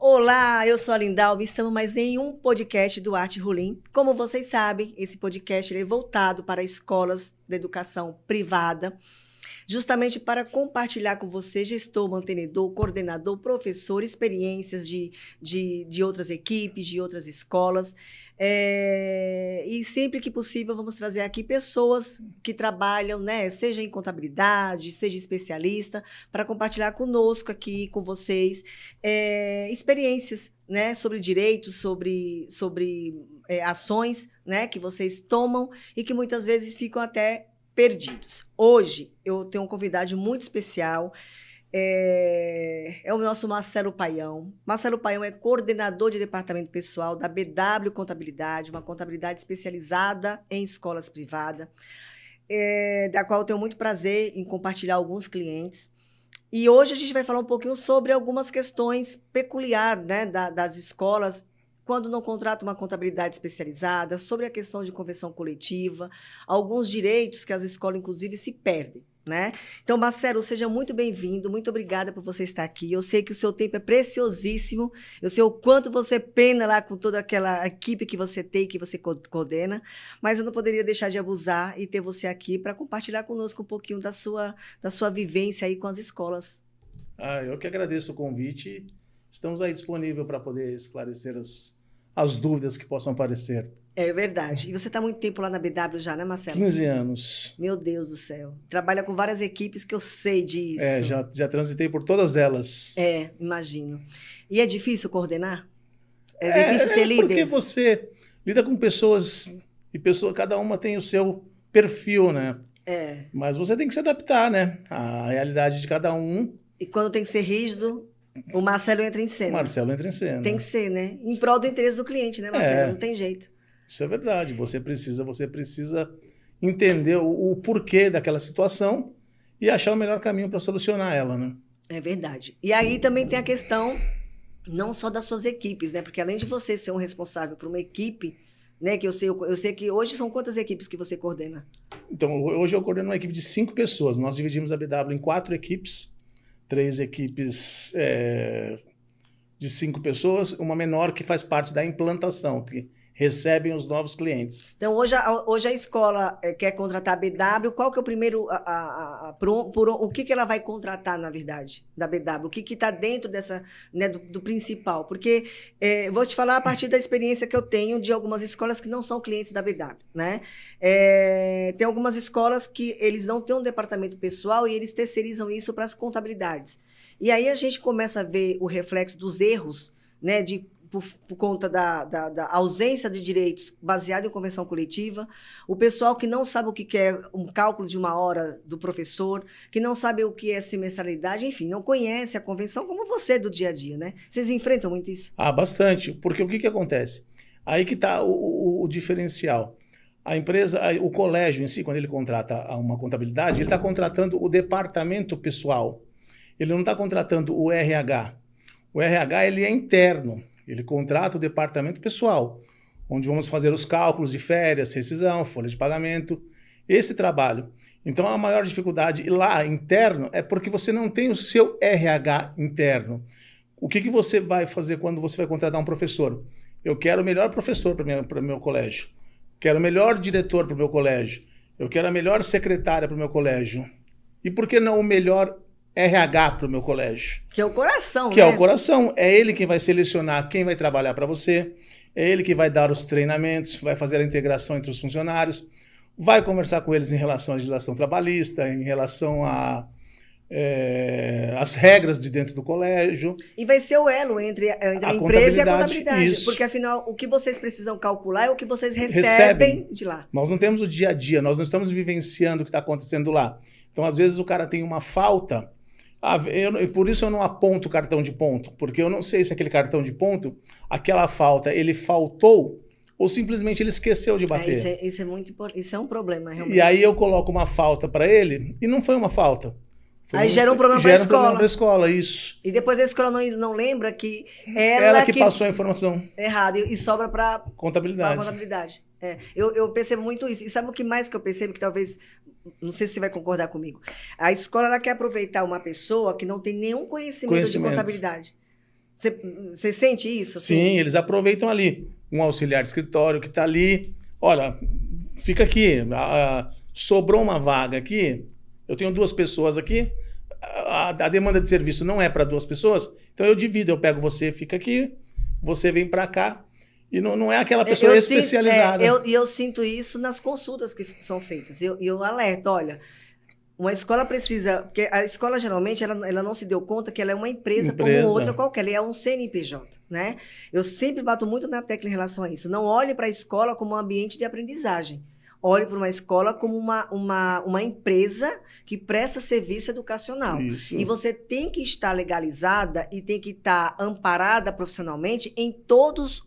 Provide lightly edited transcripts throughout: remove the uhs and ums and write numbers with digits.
Olá, eu sou a Lindalva e estamos mais em um podcast do Arte Rolim. Como vocês sabem, esse podcast ele é voltado para escolas de educação privada, justamente para compartilhar com você, gestor, mantenedor, coordenador, professor, experiências de outras equipes, de outras escolas. E sempre que possível, vamos trazer aqui pessoas que trabalham, né, seja em contabilidade, seja especialista, para compartilhar conosco aqui, com vocês, experiências, né, sobre direitos, sobre ações, né, que vocês tomam e que muitas vezes ficam até perdidos. Hoje, eu tenho um convidado muito especial, é o nosso Marcelo Paião. Marcelo Paião é coordenador de departamento pessoal da BW Contabilidade, uma contabilidade especializada em escolas privadas, da qual eu tenho muito prazer em compartilhar alguns clientes. E hoje a gente vai falar um pouquinho sobre algumas questões peculiares, né, das escolas, quando não contrata uma contabilidade especializada, sobre a questão de convenção coletiva, alguns direitos que as escolas, inclusive, se perdem, né? Então, Marcelo, seja muito bem-vindo, muito obrigada por você estar aqui. Eu sei que o seu tempo é preciosíssimo, eu sei o quanto você pena lá com toda aquela equipe que você tem, que você coordena, mas eu não poderia deixar de abusar e ter você aqui para compartilhar conosco um pouquinho da sua vivência aí com as escolas. Eu que agradeço o convite. Estamos aí disponíveis para poder esclarecer as dúvidas que possam aparecer. É verdade. E você está há muito tempo lá na BW já, né, Marcelo? 15 anos. Meu Deus do céu. Trabalha com várias equipes que eu sei disso. Já transitei por todas elas. Imagino. E é difícil coordenar? É difícil ser líder? Porque você lida com pessoas e cada uma tem o seu perfil, né? Mas você tem que se adaptar, né? À realidade de cada um. E quando tem que ser rígido, o Marcelo entra em cena. O Marcelo entra em cena. Tem que ser, né? Em prol do interesse do cliente, né, Marcelo? Não tem jeito. Isso é verdade. Você precisa entender o porquê daquela situação e achar o melhor caminho para solucionar ela, né? É verdade. E aí também tem a questão não só das suas equipes, né? Porque além de você ser um responsável por uma equipe, né? Que eu sei que hoje são quantas equipes que você coordena? Então, hoje eu coordeno uma equipe de 5 pessoas. Nós dividimos a BW em 4 equipes. 3 equipes de 5 pessoas, uma menor que faz parte da implantação, que recebem os novos clientes. Então, hoje a escola quer contratar a BW, qual que é o primeiro... o que ela vai contratar, na verdade, da BW? O que está dentro dessa, né, do principal? Porque vou te falar a partir da experiência que eu tenho de algumas escolas que não são clientes da BW, né? Tem algumas escolas que eles não têm um departamento pessoal e eles terceirizam isso para as contabilidades. E aí a gente começa a ver o reflexo dos erros, né, por conta da ausência de direitos baseado em convenção coletiva, o pessoal que não sabe o que é um cálculo de uma hora do professor, que não sabe o que é semestralidade, enfim, não conhece a convenção como você do dia a dia, né? Vocês enfrentam muito isso? Bastante, porque o que acontece? Aí que está o diferencial. A empresa, o colégio em si, quando ele contrata uma contabilidade, ele está contratando o departamento pessoal. Ele não está contratando o RH. O RH ele é interno. Ele contrata o departamento pessoal, onde vamos fazer os cálculos de férias, rescisão, folha de pagamento, esse trabalho. Então, a maior dificuldade lá interno é porque você não tem o seu RH interno. O que você vai fazer quando você vai contratar um professor? Eu quero o melhor professor para o meu colégio. Quero o melhor diretor para o meu colégio. Eu quero a melhor secretária para o meu colégio. E por que não o melhor RH para o meu colégio? Que é o coração, Que é o coração. É ele quem vai selecionar quem vai trabalhar para você, é ele que vai dar os treinamentos, vai fazer a integração entre os funcionários, vai conversar com eles em relação à legislação trabalhista, em relação às regras de dentro do colégio. E vai ser o elo entre a empresa e a contabilidade. Isso. Porque, afinal, o que vocês precisam calcular é o que vocês recebem de lá. Nós não temos o dia a dia, nós não estamos vivenciando o que está acontecendo lá. Então, às vezes, o cara tem uma falta... por isso eu não aponto o cartão de ponto, porque eu não sei se aquele cartão de ponto, aquela falta, ele faltou ou simplesmente ele esqueceu de bater. Isso é muito importante, isso é um problema, realmente. E aí eu coloco uma falta para ele e não foi uma falta. Aí gera um problema para a escola. Problema para a escola, isso. E depois a escola não lembra que ela que passou a informação errada e sobra para contabilidade. Eu percebo muito isso. E sabe o que mais que eu percebo, que talvez... Não sei se você vai concordar comigo. A escola ela quer aproveitar uma pessoa que não tem nenhum conhecimento de contabilidade. Você sente isso? Assim? Sim, eles aproveitam ali um auxiliar de escritório que está ali. Olha, fica aqui, sobrou uma vaga aqui, eu tenho 2 pessoas aqui, a demanda de serviço não é para 2 pessoas, então eu divido, eu pego você, fica aqui, você vem para cá, e não é aquela pessoa especializada. Eu sinto isso nas consultas que são feitas, eu alerto, olha, uma escola precisa, porque a escola geralmente ela não se deu conta que ela é uma empresa como outra qualquer, ela é um CNPJ, né? Eu sempre bato muito na tecla em relação a isso, não olhe para a escola como um ambiente de aprendizagem. Olhe para uma escola como uma empresa que presta serviço educacional. Isso. E você tem que estar legalizada e tem que estar amparada profissionalmente em todas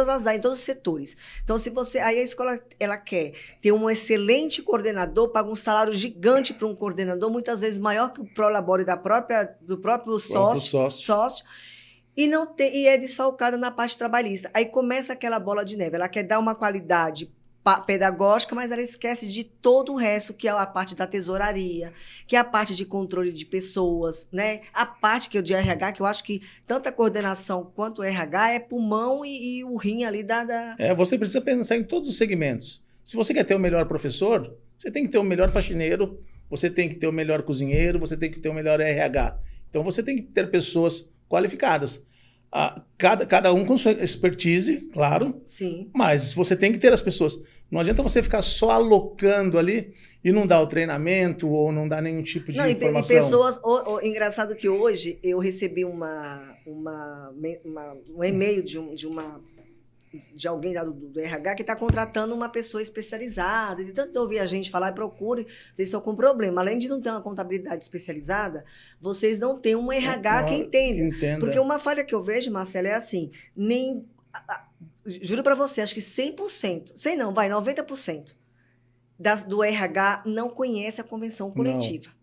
as áreas, em todos os setores. Então, aí a escola ela quer ter um excelente coordenador, paga um salário gigante para um coordenador, muitas vezes maior que o prolabore do próprio sócio. E é desfalcada na parte trabalhista. Aí começa aquela bola de neve. Ela quer dar uma qualidade pedagógica, mas ela esquece de todo o resto, que é a parte da tesouraria, que é a parte de controle de pessoas, né? A parte que é de RH, que eu acho que tanto a coordenação quanto o RH é pulmão e o rim ali Você precisa pensar em todos os segmentos. Se você quer ter o melhor professor, você tem que ter o melhor faxineiro, você tem que ter o melhor cozinheiro, você tem que ter o melhor RH. Então você tem que ter pessoas qualificadas. Cada um com sua expertise, claro. Sim. Mas você tem que ter as pessoas. Não adianta você ficar só alocando ali e não dar o treinamento ou não dar nenhum tipo de informação. E pessoas... engraçado que hoje eu recebi um e-mail de alguém do RH que está contratando uma pessoa especializada. De tanto ouvir a gente falar, procure, vocês estão com problema. Além de não ter uma contabilidade especializada, vocês não têm um RH que entenda. Porque uma falha que eu vejo, Marcelo, é assim, juro para você, acho que 100%, 90% do RH não conhece a convenção coletiva.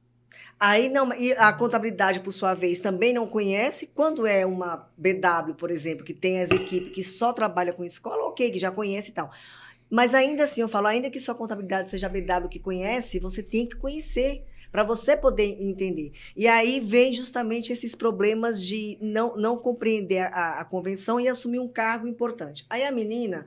Aí e a contabilidade, por sua vez, também não conhece. Quando é uma BW, por exemplo, que tem as equipes que só trabalham com escola, ok, que já conhece e tal. Mas ainda assim, eu falo, ainda que sua contabilidade seja a BW que conhece, você tem que conhecer para você poder entender. E aí vem justamente esses problemas de não compreender a convenção e assumir um cargo importante. Aí a menina,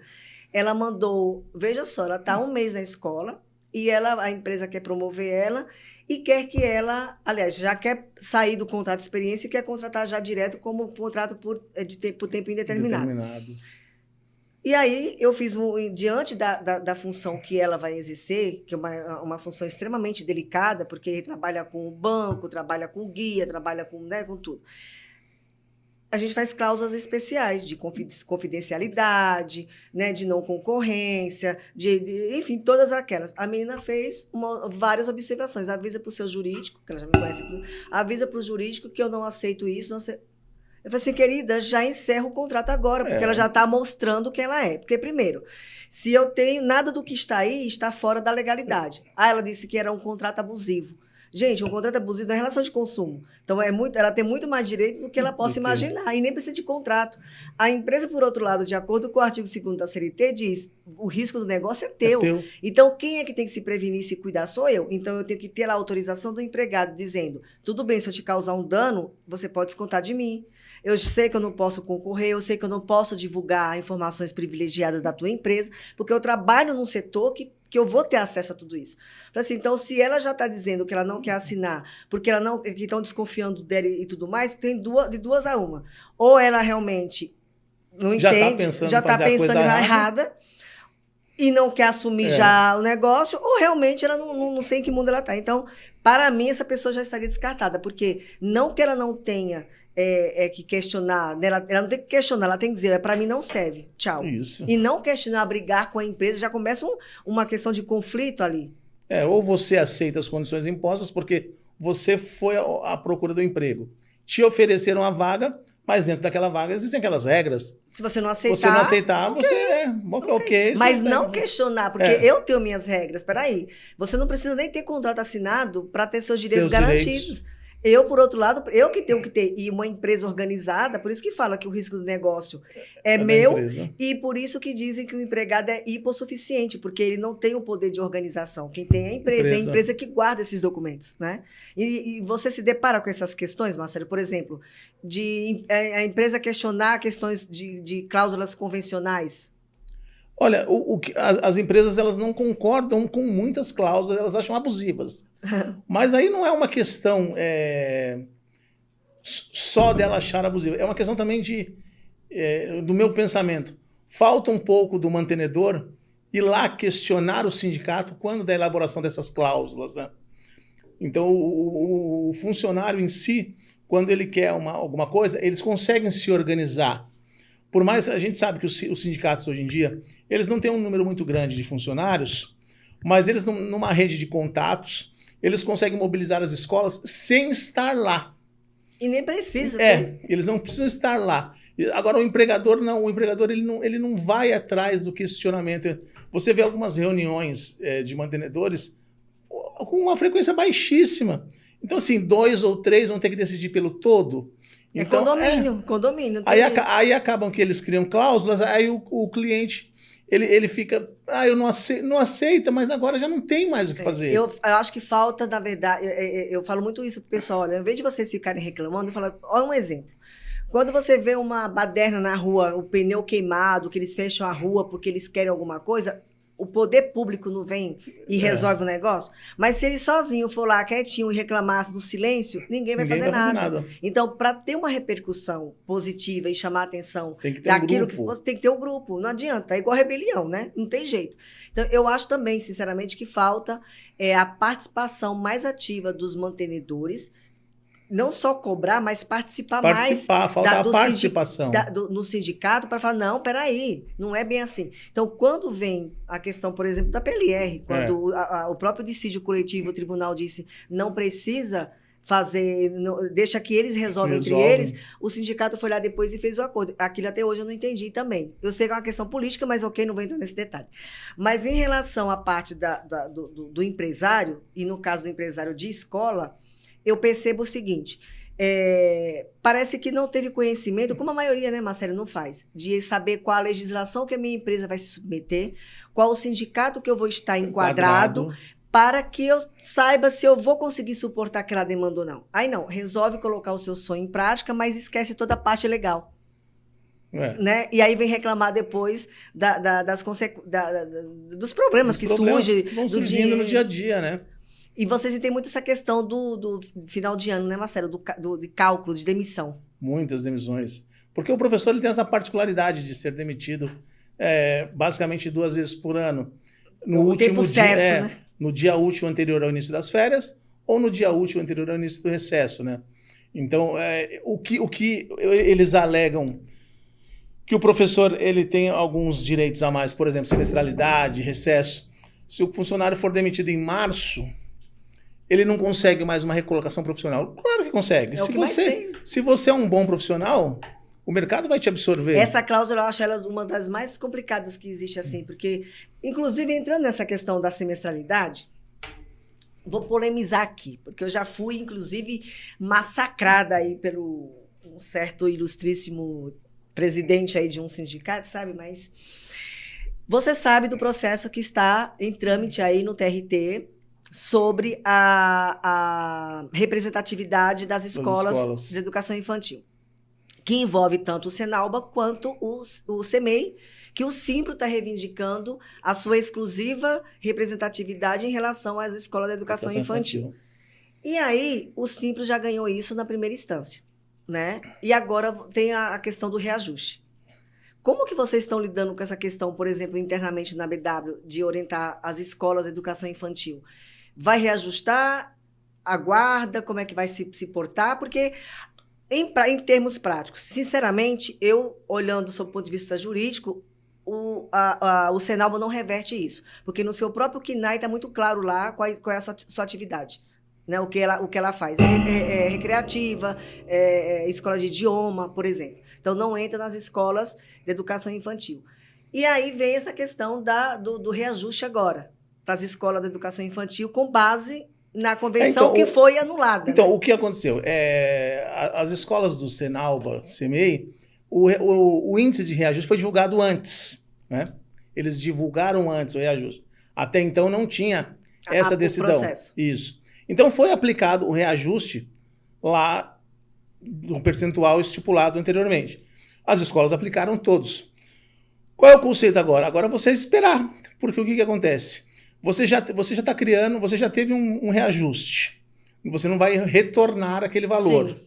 ela mandou, veja só, ela está 1 mês na escola e a empresa quer promover ela e quer que ela, aliás, já quer sair do contrato de experiência e quer contratar já direto como contrato por tempo indeterminado. E aí eu fiz, diante da função que ela vai exercer, que é uma função extremamente delicada, porque trabalha com o banco, trabalha com guia, trabalha com tudo. A gente faz cláusulas especiais de confidencialidade, né, de não concorrência, enfim, todas aquelas. A menina fez várias observações. Avisa para o seu jurídico, que ela já me conhece, avisa para o jurídico que eu não aceito isso. Eu falei assim, querida, já encerra o contrato agora, porque ela já está mostrando quem ela é. Porque, primeiro, se eu tenho nada do que está aí, está fora da legalidade. Ela disse que era um contrato abusivo. Gente, um contrato abusivo é relação de consumo. Então, ela tem muito mais direito do que ela possa imaginar, e nem precisa de contrato. A empresa, por outro lado, de acordo com o artigo 2º da CLT, diz o risco do negócio é teu. Então, quem é que tem que se prevenir e se cuidar sou eu. Então, eu tenho que ter a autorização do empregado dizendo, tudo bem, se eu te causar um dano, você pode descontar de mim. Eu sei que eu não posso concorrer, eu sei que eu não posso divulgar informações privilegiadas da tua empresa, porque eu trabalho num setor que eu vou ter acesso a tudo isso. Assim, então, se ela já está dizendo que ela não quer assinar, porque que estão desconfiando dela e tudo mais, tem de duas a uma. Ou ela realmente não entende, já está pensando errada e não quer assumir já o negócio, ou realmente ela não sei em que mundo ela está. Então, para mim, essa pessoa já estaria descartada, porque não que ela não tenha que questionar, né? Ela não tem que questionar, ela tem que dizer, para mim não serve, tchau. Isso. E não questionar, brigar com a empresa, já começa uma questão de conflito ali. Ou você aceita as condições impostas porque você foi à procura do emprego. Te ofereceram a vaga, mas dentro daquela vaga existem aquelas regras. Se você não aceitar, ok. Mas não questionar, porque eu tenho minhas regras. Peraí, você não precisa nem ter contrato assinado para ter seus direitos garantidos. Eu, por outro lado, eu que tenho que ter e uma empresa organizada, por isso que fala que o risco do negócio é da meu, empresa. e por isso que dizem que o empregado é hipossuficiente, porque ele não tem o poder de organização. Quem tem é é a empresa que guarda esses documentos, né? E você se depara com essas questões, Marcelo, por exemplo, de a empresa questionar questões de cláusulas convencionais. Olha, as empresas elas não concordam com muitas cláusulas, elas acham abusivas. Mas aí não é uma questão só dela achar abusiva, é uma questão também do meu pensamento. Falta um pouco do mantenedor ir lá questionar o sindicato quando da elaboração dessas cláusulas, né? Então, o funcionário em si, quando ele quer alguma coisa, eles conseguem se organizar. Por mais, a gente sabe que os sindicatos hoje em dia, eles não têm um número muito grande de funcionários, mas eles, numa rede de contatos, eles conseguem mobilizar as escolas sem estar lá. E nem precisa. Eles não precisam estar lá. Agora, o empregador não. O empregador ele não vai atrás do questionamento. Você vê algumas reuniões de mantenedores com uma frequência baixíssima. Então, assim, 2 ou 3 vão ter que decidir pelo todo. Então, condomínio. Aí acabam que eles criam cláusulas, aí o cliente ele fica, eu não aceita, mas agora já não tem mais o que fazer. Eu acho que falta, na verdade, eu falo muito isso pro pessoal, olha, ao invés de vocês ficarem reclamando, eu falo, olha um exemplo. Quando você vê uma baderna na rua, o pneu queimado, que eles fecham a rua porque eles querem alguma coisa, o poder público não vem e resolve o negócio, mas se ele sozinho for lá quietinho e reclamasse do silêncio, ninguém vai fazer nada. Então, para ter uma repercussão positiva e chamar a atenção daquilo que você tem que ter um grupo, não adianta, é igual rebelião, né? Não tem jeito. Então, eu acho também, sinceramente, que falta a participação mais ativa dos mantenedores, não só cobrar, mas participar mais falta a participação no sindicato para falar, não, peraí, não é bem assim. Então, quando vem a questão, por exemplo, da PLR, quando o próprio dissídio coletivo, o tribunal disse, não precisa fazer, deixa que eles resolvem entre eles, o sindicato foi lá depois e fez o acordo. Aquilo até hoje eu não entendi também. Eu sei que é uma questão política, mas ok, não vou entrar nesse detalhe. Mas em relação à parte do empresário, e no caso do empresário de escola, eu percebo o seguinte, parece que não teve conhecimento, como a maioria, né, Marcelo, não faz, de saber qual a legislação que a minha empresa vai se submeter, qual o sindicato que eu vou estar enquadrado, para que eu saiba se eu vou conseguir suportar aquela demanda ou não. Aí não, resolve colocar o seu sonho em prática, mas esquece toda a parte legal. Né? E aí vem reclamar depois dos problemas que surgem vão surgindo no dia a dia, né? E vocês têm muito essa questão do final de ano, né, Marcelo? De cálculo, de demissão. Muitas demissões. Porque o professor ele tem essa particularidade de ser demitido basicamente 2 vezes por ano. No último dia, né? No dia útil anterior ao início das férias ou no dia útil anterior ao início do recesso, né? Então, o que eles alegam que o professor ele tem alguns direitos a mais, por exemplo, semestralidade, recesso. Se o funcionário for demitido em março, ele não consegue mais uma recolocação profissional. Claro que consegue. Se você é um bom profissional, o mercado vai te absorver. Essa cláusula, eu acho ela uma das mais complicadas que existe, assim, porque, inclusive, entrando nessa questão da semestralidade, vou polemizar aqui, porque eu já fui, inclusive, massacrada aí pelo um certo ilustríssimo presidente aí de um sindicato, sabe? Mas você sabe do processo que está em trâmite aí no TRT, sobre a representatividade das escolas de educação infantil, que envolve tanto o Senalba quanto o CEMEI, que o Simpro está reivindicando a sua exclusiva representatividade em relação às escolas de educação infantil. E aí, o Simpro já ganhou isso na primeira instância, né? E agora tem a questão do reajuste. Como que vocês estão lidando com essa questão, por exemplo, internamente na BW, de orientar as escolas de educação infantil? Vai reajustar? Aguarda? Como é que vai se portar? Porque, em termos práticos, sinceramente, eu, olhando sob o ponto de vista jurídico, o Senalba não reverte isso. Porque no seu próprio CNAE está muito claro lá qual é a sua atividade. Né? O que ela faz. É recreativa, escola de idioma, por exemplo. Então, não entra nas escolas de educação infantil. E aí vem essa questão do reajuste agora, para as escolas de educação infantil, com base na convenção que foi anulada. Então, né? o que aconteceu? As escolas do Senalba, CMEI, o índice de reajuste foi divulgado antes, né? Eles divulgaram antes o reajuste. Até então não tinha essa decisão. Processo. Isso. Então foi aplicado o reajuste lá no percentual estipulado anteriormente. As escolas aplicaram todos. Qual é o conceito agora? Agora você esperar, porque o que acontece? Você já está criando, você já teve um reajuste. Você não vai retornar aquele valor. Sim.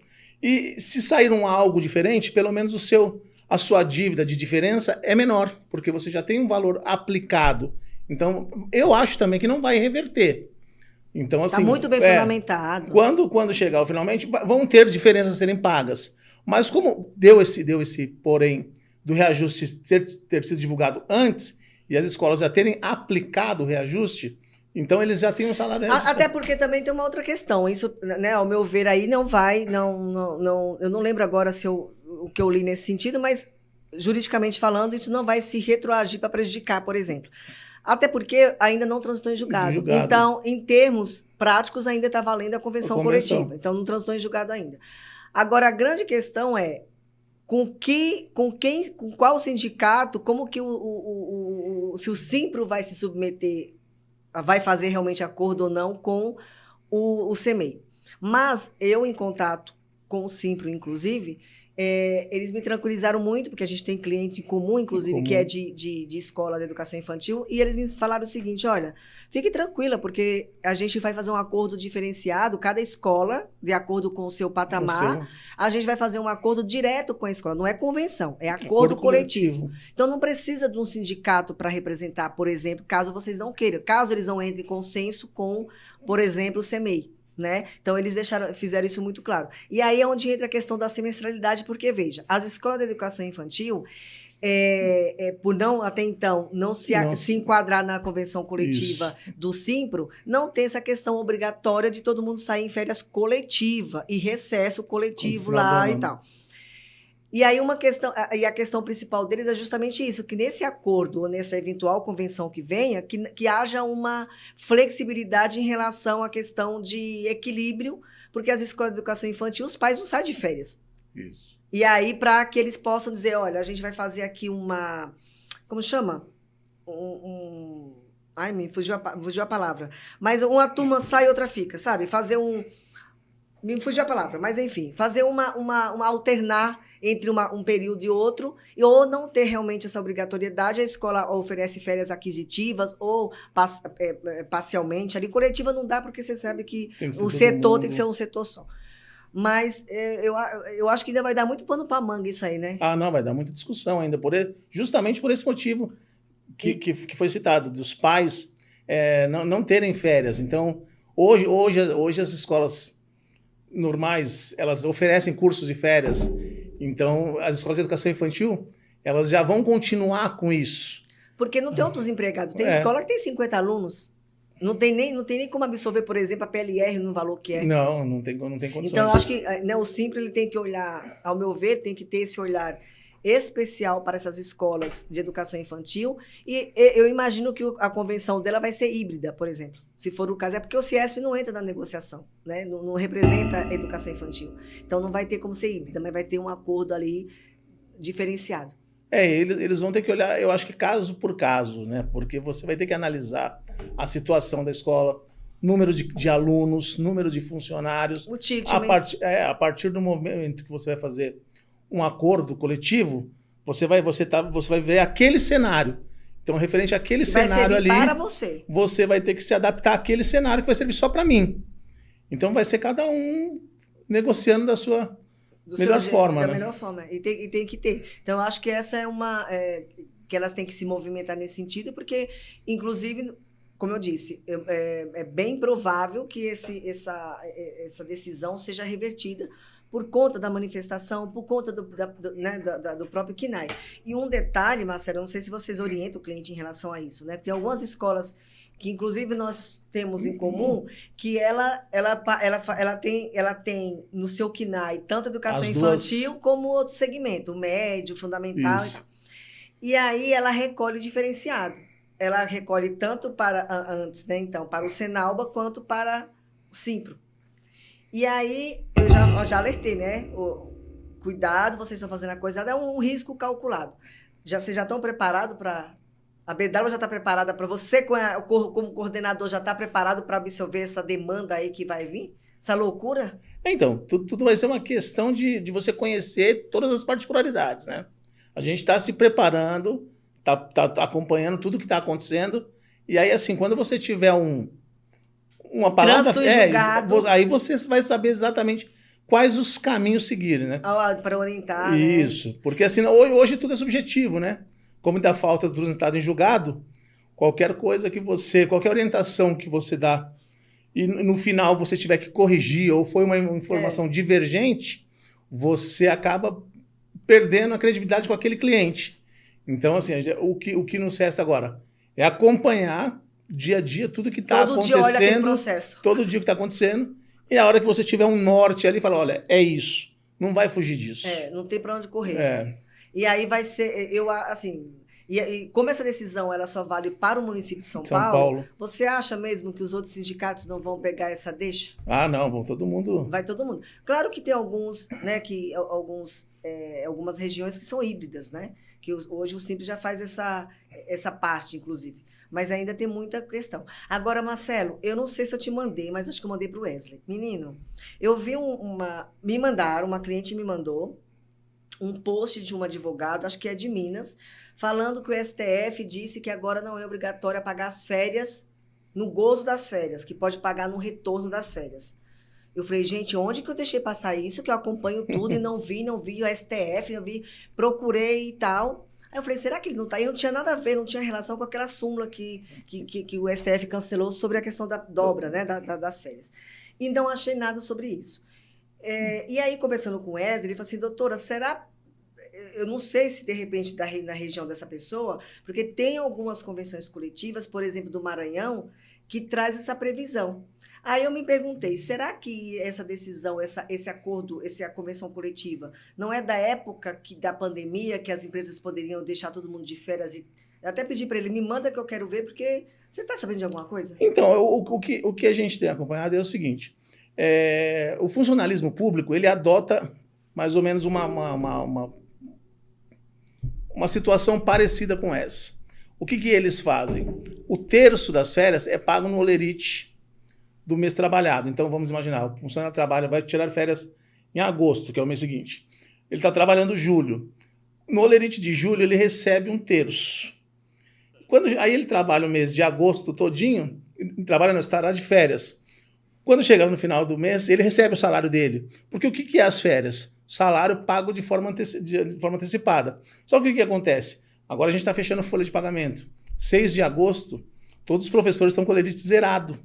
E se sair algo diferente, pelo menos a sua dívida de diferença é menor, porque você já tem um valor aplicado. Então, eu acho também que não vai reverter. Então, assim, está muito bem fundamentado. Quando chegar o finalmente, vão ter diferenças a serem pagas. Mas como deu esse porém do reajuste ter sido divulgado antes e as escolas já terem aplicado o reajuste, então eles já têm um salário reajustado. Até porque também tem uma outra questão. Isso, né, ao meu ver, aí não vai, eu não lembro agora o que eu li nesse sentido, mas juridicamente falando, isso não vai se retroagir para prejudicar, por exemplo. Até porque ainda não transitou em julgado. Então, em termos práticos, ainda está valendo a convenção coletiva. Então, não transitou em julgado ainda. Agora, a grande questão é com qual sindicato, como que se o Simpro vai se submeter, vai fazer realmente acordo ou não com o CMEI. Mas eu, em contato com o Simpro, inclusive, eles me tranquilizaram muito, porque a gente tem cliente em comum, inclusive, que é de escola de educação infantil, e eles me falaram o seguinte, olha, fique tranquila, porque a gente vai fazer um acordo diferenciado, cada escola, de acordo com o seu patamar, a gente vai fazer um acordo direto com a escola, não é convenção, é acordo coletivo. Então, não precisa de um sindicato para representar, por exemplo, caso vocês não queiram, caso eles não entrem em consenso com, por exemplo, o CMEI. Né? Então, eles fizeram isso muito claro. E aí é onde entra a questão da semestralidade, porque, veja, as escolas de educação infantil, por não, até então, não se enquadrar na convenção coletiva do Simpro, não tem essa questão obrigatória de todo mundo sair em férias coletiva e recesso coletivo lá e tal. E aí a questão principal deles é justamente isso, que nesse acordo ou nessa eventual convenção que venha, que haja uma flexibilidade em relação à questão de equilíbrio, porque as escolas de educação infantil, os pais não saem de férias. Isso. E aí, para que eles possam dizer, olha, a gente vai fazer aqui como chama? Ai, me fugiu a palavra. Mas uma turma sai e outra fica, sabe? Me fugiu a palavra, mas enfim, fazer uma alternar entre um período e outro, ou não ter realmente essa obrigatoriedade, a escola oferece férias aquisitivas ou parcialmente. Ali, coletiva não dá, porque você sabe que o setor tem que ser um setor só. Mas eu acho que ainda vai dar muito pano para manga isso aí, né? Ah, não, vai dar muita discussão ainda, justamente por esse motivo que foi citado, dos pais não terem férias. Então, hoje as escolas normais, elas oferecem cursos de férias. Então, as escolas de educação infantil, elas já vão continuar com isso. Porque não tem outros empregados. Tem escola que tem 50 alunos. Não tem nem como absorver, por exemplo, a PLR no valor que é. Não tem condições. Então, eu acho que o Simpro ele tem que olhar, ao meu ver, tem que ter esse olhar especial para essas escolas de educação infantil. E eu imagino que a convenção dela vai ser híbrida, por exemplo. Se for o caso, é porque o CIESP não entra na negociação, né? Não representa a educação infantil. Então, não vai ter como ser híbrida, mas vai ter um acordo ali diferenciado. Eles vão ter que olhar, eu acho que caso por caso, né? Porque você vai ter que analisar a situação da escola, número de alunos, número de funcionários. O ticket, a partir do momento que você vai fazer um acordo coletivo, você vai ver aquele cenário. Então, referente àquele cenário ali, para você vai ter que se adaptar àquele cenário que vai servir só para mim. Então, vai ser cada um negociando da sua melhor forma. Da melhor forma. E tem que ter. Então, eu acho que essa é que elas têm que se movimentar nesse sentido, porque, inclusive, como eu disse, é bem provável que essa decisão seja revertida por conta da manifestação, por conta do próprio CNAE. E um detalhe, Marcelo, não sei se vocês orientam o cliente em relação a isso, né? Tem algumas escolas que, inclusive, nós temos em comum, que ela tem no seu CNAE tanto educação infantil como outro segmento, o médio, fundamental. E aí ela recolhe o diferenciado. Ela recolhe tanto para antes, né? Então, para o Senalba quanto para Simpro. E aí, eu já alertei, né? Cuidado, vocês estão fazendo a coisa errada, é um risco calculado. Vocês já estão preparados para... A BW já está preparada para você, como coordenador, já está preparado para absorver essa demanda aí que vai vir? Essa loucura? Então, tudo vai ser uma questão de você conhecer todas as particularidades, né? A gente está se preparando, tá acompanhando tudo que está acontecendo, e aí, assim, quando você tiver uma palavra... julgado. Aí você vai saber exatamente quais os caminhos seguir, né? Para orientar, Isso, né? Porque assim, hoje tudo é subjetivo, né? Como da falta do resultado em julgado, qualquer orientação que você dá e no final você tiver que corrigir ou foi uma informação divergente, você acaba perdendo a credibilidade com aquele cliente. Então, assim, o que nos resta agora é acompanhar dia a dia tudo que está acontecendo. Todo dia olha aquele processo. Todo dia o que está acontecendo. E a hora que você tiver um norte ali, fala, olha, é isso. Não vai fugir disso. Não tem para onde correr. E aí vai ser, e como essa decisão ela só vale para o município de São Paulo, você acha mesmo que os outros sindicatos não vão pegar essa deixa? Ah, não, vão todo mundo. Vai todo mundo. Claro que tem alguns, né, algumas regiões que são híbridas, né? Que hoje o Simples já faz essa parte, inclusive. Mas ainda tem muita questão. Agora, Marcelo, eu não sei se eu te mandei, mas acho que eu mandei para o Wesley. Menino, eu vi uma cliente me mandou um post de um advogado, acho que é de Minas, falando que o STF disse que agora não é obrigatório pagar as férias no gozo das férias, que pode pagar no retorno das férias. Eu falei, gente, onde que eu deixei passar isso? Que eu acompanho tudo e não vi o STF, procurei e tal. Aí eu falei, será que ele não está aí? Não tinha nada a ver, não tinha relação com aquela súmula que o STF cancelou sobre a questão da dobra, né, das férias. E não achei nada sobre isso. E aí, conversando com o Wesley, ele falou assim, doutora, será... Eu não sei se, de repente, na região dessa pessoa, porque tem algumas convenções coletivas, por exemplo, do Maranhão, que traz essa previsão. Aí eu me perguntei, será que essa decisão, esse acordo, a convenção coletiva, não é da época da pandemia, que as empresas poderiam deixar todo mundo de férias? Eu até pedi para ele, me manda que eu quero ver, porque você está sabendo de alguma coisa? Então, o que a gente tem acompanhado é o seguinte, o funcionalismo público, ele adota mais ou menos uma situação parecida com essa. O que eles fazem? O terço das férias é pago no holerite do mês trabalhado. Então, vamos imaginar, o funcionário vai tirar férias em agosto, que é o mês seguinte. Ele está trabalhando julho. No holerite de julho, ele recebe um terço. Aí ele trabalha o mês de agosto todinho, estará de férias. Quando chegar no final do mês, ele recebe o salário dele. Porque o que é as férias? Salário pago de forma antecipada. Só que o que acontece? Agora a gente está fechando folha de pagamento. 6 de agosto, todos os professores estão com o holerite zerado.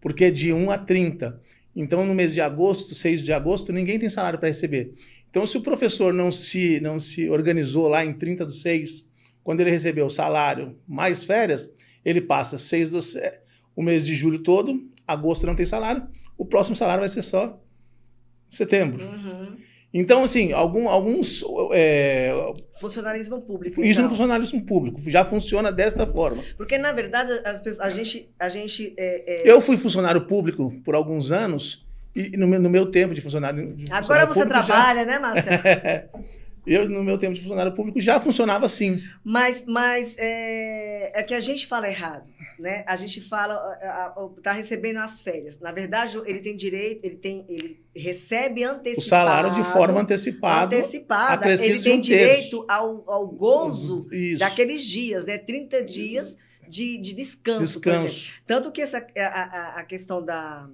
Porque é de 1 a 30. Então, no mês de agosto, 6 de agosto, ninguém tem salário para receber. Então, se o professor não se organizou lá em 30/6, quando ele recebeu o salário mais férias, ele passa o mês de julho todo, agosto não tem salário, o próximo salário vai ser só setembro. Uhum. Então, assim, alguns... Funcionalismo público. Isso no funcionalismo público. Já funciona desta forma. Porque, na verdade, a gente... Eu fui funcionário público por alguns anos, e no meu tempo de funcionário Agora você trabalha, né, Marcelo? No meu tempo de funcionário público, já funcionava assim. Mas é que a gente fala errado, né? A gente fala, está recebendo as férias. Na verdade, ele tem direito, ele recebe antecipado. O salário de forma antecipada. Ele tem direito ao gozo daqueles dias, né? 30 dias de descanso. Tanto que a questão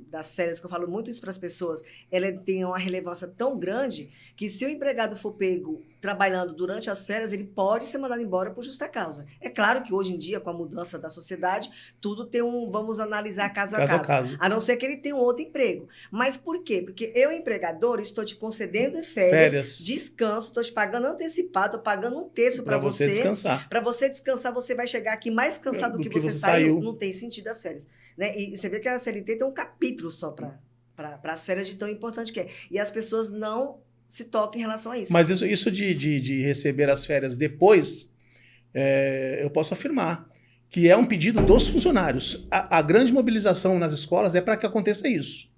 das férias, que eu falo muito isso para as pessoas, ela tem uma relevância tão grande que se o empregado for pego trabalhando durante as férias, ele pode ser mandado embora por justa causa. É claro que hoje em dia, com a mudança da sociedade, tudo tem vamos analisar caso a caso. A não ser que ele tenha um outro emprego. Mas por quê? Porque eu, empregador, estou te concedendo férias. Descanso, estou te pagando antecipado, estou pagando um terço para você descansar. Para você descansar, você vai chegar aqui mais cansado do que você saiu. Não tem sentido as férias. Né? E você vê que a CLT tem um capítulo só para as férias de tão importante que é. E as pessoas não se tocam em relação a isso. Mas isso de receber as férias depois, eu posso afirmar que é um pedido dos funcionários. A grande mobilização nas escolas é para que aconteça isso.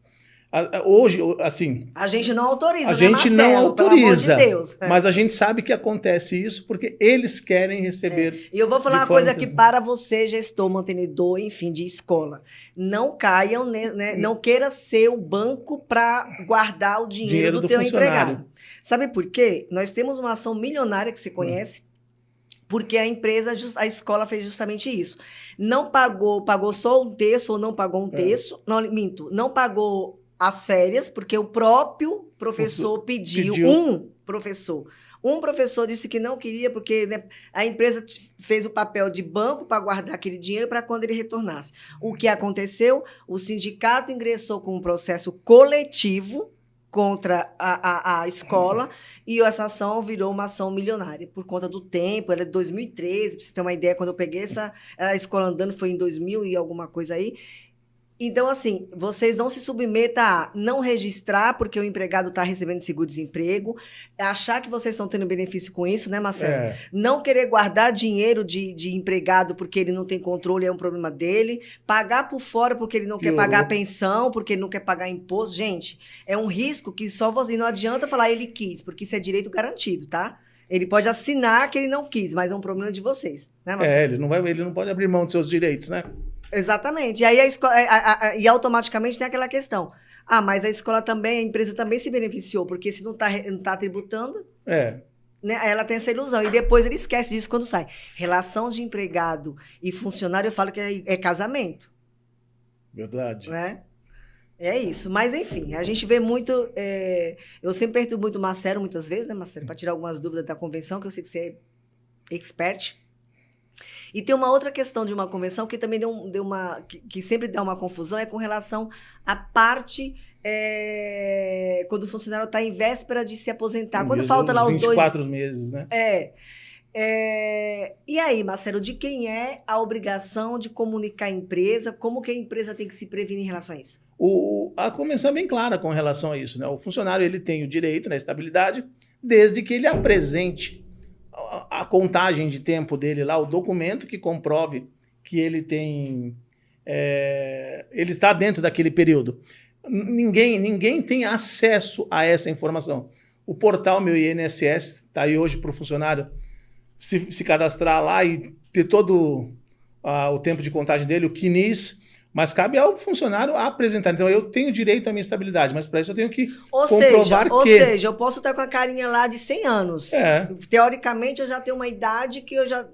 Hoje, assim... A gente não autoriza, a gente Marcelo? não autoriza, pelo amor de Deus. mas a gente sabe que acontece isso porque eles querem receber. E eu vou falar uma coisa aqui para você, gestor, mantenedor, enfim, de escola. Não caiam, né? Não queira ser o banco para guardar o dinheiro do teu empregado. Sabe por quê? Nós temos uma ação milionária que você conhece, porque a empresa, a escola fez justamente isso. Não pagou só um terço ou não pagou um terço. Não, minto, não pagou as férias, porque o próprio professor pediu. Um professor disse que não queria, porque, né, a empresa fez o papel de banco para guardar aquele dinheiro para quando ele retornasse. O que aconteceu? O sindicato ingressou com um processo coletivo contra a escola e essa ação virou uma ação milionária por conta do tempo. Ela é de 2013, para você ter uma ideia, quando eu peguei a escola andando foi em 2000 e alguma coisa aí. Então, assim, vocês não se submetam a não registrar porque o empregado está recebendo seguro-desemprego, achar que vocês estão tendo benefício com isso, né, Marcelo? Não querer guardar dinheiro de empregado porque ele não tem controle, é um problema dele, pagar por fora porque ele não quer pagar pensão, porque ele não quer pagar imposto. Gente, é um risco que só você... E não adianta falar ele quis, porque isso é direito garantido, tá? Ele pode assinar que ele não quis, mas é um problema de vocês, né, Marcelo? Ele não pode abrir mão dos seus direitos, né? Exatamente. E aí e automaticamente tem aquela questão. Mas a escola também, a empresa também se beneficiou, porque se não tá tributando, né, ela tem essa ilusão. E depois ele esquece disso quando sai. Relação de empregado e funcionário, eu falo que é casamento. Verdade. Né? É isso. Mas, enfim, a gente vê muito... eu sempre perturbo muito o Marcelo, muitas vezes, né, Marcelo? Para tirar algumas dúvidas da convenção, que eu sei que você é expert. E tem uma outra questão de uma convenção que também que sempre dá uma confusão, é com relação à parte quando o funcionário está em véspera de se aposentar. Quando falta lá os 24 meses, né? E aí, Marcelo, de quem é a obrigação de comunicar a empresa? Como que a empresa tem que se prevenir em relação a isso? A convenção é bem clara com relação a isso, né? O funcionário ele tem o direito, né, à estabilidade, desde que ele apresente a contagem de tempo dele lá, o documento que comprove que ele tem... ele está dentro daquele período. Ninguém tem acesso a essa informação. O portal Meu INSS está aí hoje para o funcionário se cadastrar lá e ter todo o tempo de contagem dele, o CNIS, mas cabe ao funcionário apresentar. Então, eu tenho direito à minha estabilidade, mas para isso eu tenho que comprovar que... Ou seja, eu posso estar com a carinha lá de 100 anos. Teoricamente, eu já tenho uma idade que eu já...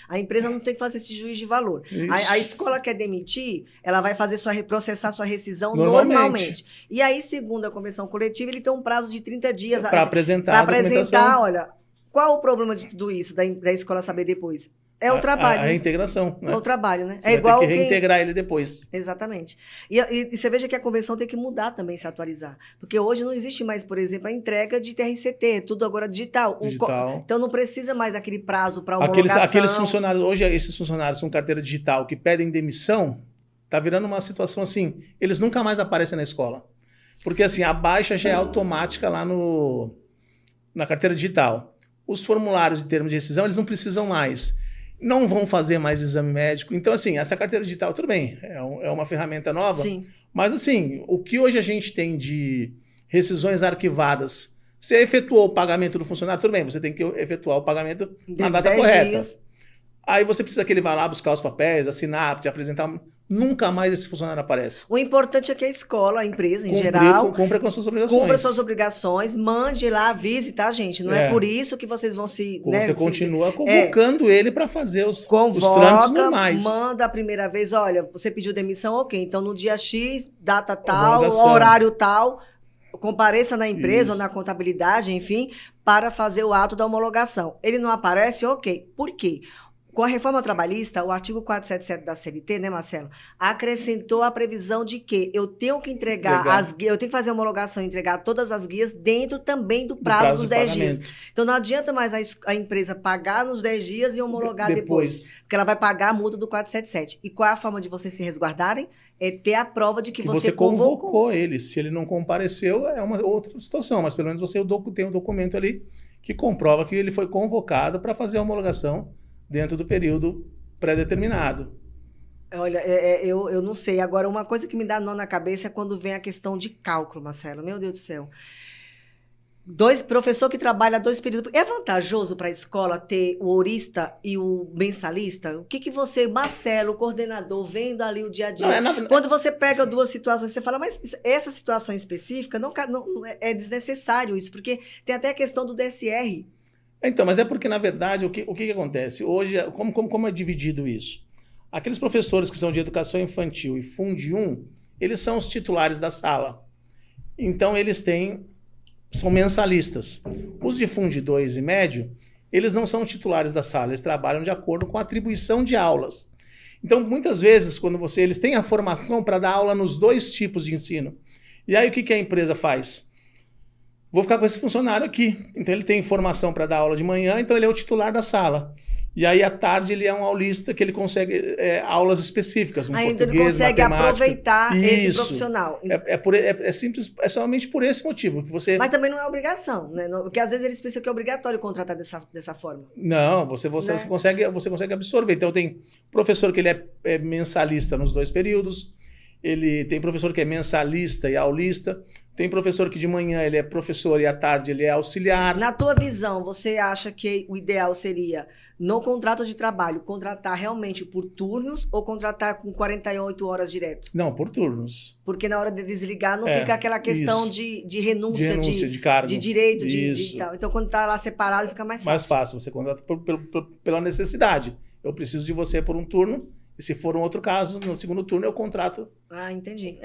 A empresa não tem que fazer esse juízo de valor. A escola quer demitir, ela vai fazer processar sua rescisão normalmente. E aí, segundo a convenção coletiva, ele tem um prazo de 30 dias... Para apresentar olha, qual o problema de tudo isso, da escola saber depois? É o trabalho. A reintegração. Né? É o trabalho, né? Você vai ter que reintegrar ele depois. Exatamente. E você veja que a convenção tem que mudar também, se atualizar. Porque hoje não existe mais, por exemplo, a entrega de TRCT, tudo agora digital. Então não precisa mais aquele prazo para homologação. Aqueles funcionários, hoje esses funcionários com carteira digital que pedem demissão, tá virando uma situação assim, eles nunca mais aparecem na escola. Porque assim, a baixa já é automática lá na carteira digital. Os formulários de termos de rescisão, eles não precisam mais. Não vão fazer mais exame médico. Então, assim, essa carteira digital, tudo bem, é uma ferramenta nova. Sim. Mas, assim, o que hoje a gente tem de rescisões arquivadas, você efetuou o pagamento do funcionário, tudo bem, você tem que efetuar o pagamento na data correta. Dias. Aí você precisa que ele vá lá buscar os papéis, assinar, te apresentar... Nunca mais esse funcionário aparece. O importante é que a escola, a empresa em geral... Cumpra com as suas obrigações. Cumpra suas obrigações, mande lá, avise, tá, gente? Não é por isso que vocês vão se... Você continua convocando ele para fazer os trâmites normais. Manda a primeira vez, olha, você pediu demissão, ok. Então, no dia X, data tal, horário tal, compareça na empresa ou na contabilidade, enfim, para fazer o ato da homologação. Ele não aparece, ok. Por quê? Com a reforma trabalhista, o artigo 477 da CLT, né, Marcelo, acrescentou a previsão de que eu tenho que entregar as guias, eu tenho que fazer a homologação e entregar todas as guias dentro também do prazo dos 10 dias. Então não adianta mais a empresa pagar nos 10 dias e homologar depois. Porque ela vai pagar a multa do 477. E qual é a forma de vocês se resguardarem? É ter a prova de que você convocou ele. Se ele não compareceu, é uma outra situação, mas pelo menos você tem um documento ali que comprova que ele foi convocado para fazer a homologação dentro do período pré-determinado. Olha, eu não sei. Agora, uma coisa que me dá nó na cabeça é quando vem a questão de cálculo, Marcelo. Meu Deus do céu. Professor que trabalha 2 períodos. É vantajoso para a escola ter o horista e o mensalista? O que você, Marcelo, o coordenador, vendo ali o dia a dia? Quando você pega 2 situações, você fala, mas essa situação específica não é desnecessário isso, porque tem até a questão do DSR. Então, mas é porque, na verdade, o que acontece? Hoje, como é dividido isso? Aqueles professores que são de educação infantil e Fund 1, eles são os titulares da sala. Então, são mensalistas. Os de Fund 2 e médio, eles não são titulares da sala, eles trabalham de acordo com a atribuição de aulas. Então, muitas vezes, eles têm a formação para dar aula nos 2 tipos de ensino. E aí, o que a empresa faz? Vou ficar com esse funcionário aqui. Então, ele tem formação para dar aula de manhã, então ele é o titular da sala. E aí, à tarde, ele é um aulista que ele consegue aulas específicas, ainda português, ele consegue matemática. Aproveitar esse profissional. É simples, por esse motivo. Que você... Mas também não é obrigação, né? Porque às vezes eles pensam que é obrigatório contratar dessa forma. Não, você consegue absorver. Então, tem professor que ele é mensalista nos 2 períodos, tem professor que é mensalista e aulista, tem professor que de manhã ele é professor e à tarde ele é auxiliar. Na tua visão, você acha que o ideal seria, no contrato de trabalho, contratar realmente por turnos ou contratar com 48 horas direto? Não, por turnos. Porque na hora de desligar não fica aquela questão de renúncia, de cargo. De direito, de tal. Então, quando está lá separado, fica mais fácil. Mais fácil, você contrata pela necessidade. Eu preciso de você por um turno, e se for um outro caso, no segundo turno eu contrato. Ah, entendi.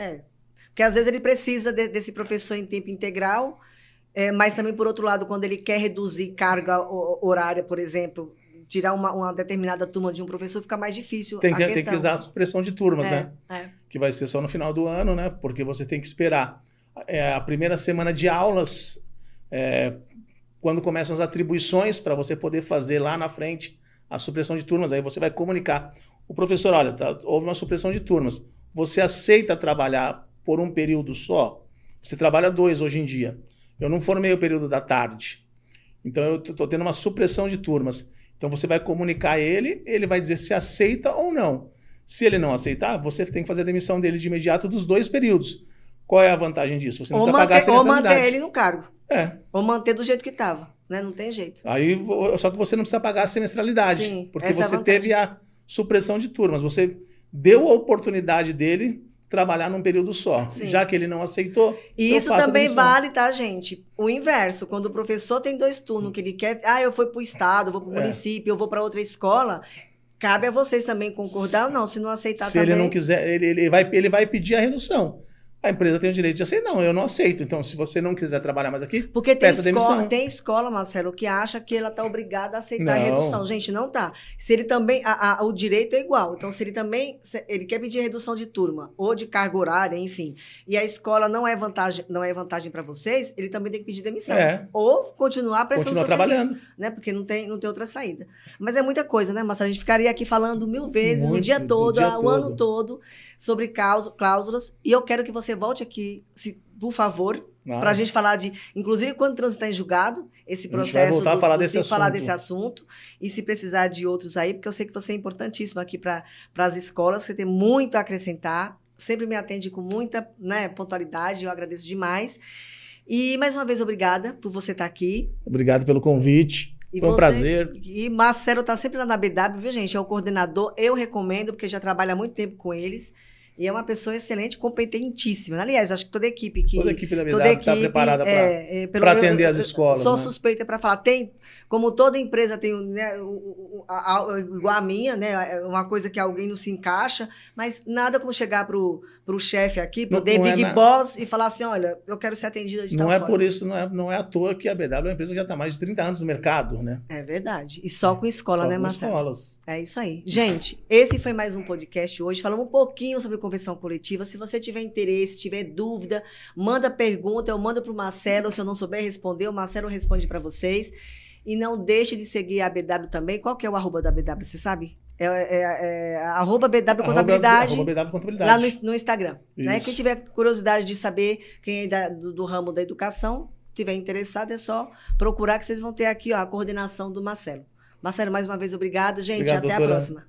Porque às vezes ele precisa desse professor em tempo integral, mas também, por outro lado, quando ele quer reduzir carga horária, por exemplo, tirar uma determinada turma de um professor, fica mais difícil tem que usar a supressão de turmas, né? Que vai ser só no final do ano, né? Porque você tem que esperar a primeira semana de aulas, quando começam as atribuições, para você poder fazer lá na frente a supressão de turmas. Aí você vai comunicar. O professor, olha, houve uma supressão de turmas. Você aceita trabalhar por um período só? Você trabalha 2 hoje em dia. Eu não formei o período da tarde. Então, eu estou tendo uma supressão de turmas. Então, você vai comunicar a ele vai dizer se aceita ou não. Se ele não aceitar, você tem que fazer a demissão dele de imediato dos 2 períodos. Qual é a vantagem disso? Você não precisa pagar a semestralidade. Ou manter ele no cargo. Ou manter do jeito que estava. Né? Não tem jeito. Aí, só que você não precisa pagar a semestralidade. Sim, porque você teve a supressão de turmas. Você deu a oportunidade dele trabalhar num período só. Sim. Já que ele não aceitou, e isso também vale, tá, gente? O inverso. Quando o professor tem 2 turnos que ele quer... eu fui para o estado, eu vou para o município, eu vou para outra escola... Cabe a vocês também concordar ou não. Se não aceitar também... Se ele não quiser, ele vai pedir a redução. A empresa tem o direito de aceitar. Não, eu não aceito. Então, se você não quiser trabalhar mais aqui, porque peça demissão. Tem escola, Marcelo, que acha que ela está obrigada a aceitar a redução. Gente, não tá. Se ele também... o direito é igual. Então, se ele também... ele quer pedir redução de turma ou de carga horária, enfim, e a escola não é vantagem para vocês, ele também tem que pedir demissão. Ou continuar prestando seu trabalhando. Serviço, né? Porque não tem outra saída. Mas é muita coisa, né, Marcelo? A gente ficaria aqui falando 1000 vezes, o dia todo, o ano todo, sobre cláusulas. E eu quero que você volte aqui, por favor, para a gente falar de... Inclusive, quando transitar em julgado, esse processo... A gente vai voltar a falar desse assunto. E se precisar de outros aí, porque eu sei que você é importantíssimo aqui para as escolas, você tem muito a acrescentar. Sempre me atende com muita, né, pontualidade, eu agradeço demais. E, mais uma vez, obrigada por você estar aqui. Obrigado pelo convite. Foi um prazer. E Marcelo está sempre lá na BW, viu, gente? É o coordenador, eu recomendo, porque já trabalha há muito tempo com eles. E é uma pessoa excelente, competentíssima. Aliás, acho que toda a equipe da BW está preparada para atender as escolas. Sou suspeita para falar. Como toda empresa tem, né, igual a minha, né, uma coisa que alguém não se encaixa, mas nada como chegar para o chefe aqui, para o Big Boss, e falar assim, olha, eu quero ser atendida de tal forma. Por isso, não é à toa que a BW é uma empresa que já está há mais de 30 anos no mercado, né? É verdade. E só com escola, né, Marcelo? Só com escolas. É isso aí. Gente, esse foi mais um podcast hoje. Falamos um pouquinho sobre convenção coletiva. Se você tiver interesse, tiver dúvida, manda pergunta, eu mando para o Marcelo. Se eu não souber responder, o Marcelo responde para vocês. E não deixe de seguir a BW também. Qual que é o @ da BW, você sabe? @BW Contabilidade. @BW Contabilidade. Lá no Instagram. Né? Quem tiver curiosidade de saber quem é do ramo da educação, tiver interessado, é só procurar que vocês vão ter aqui a coordenação do Marcelo. Marcelo, mais uma vez, obrigada. Gente, até a próxima.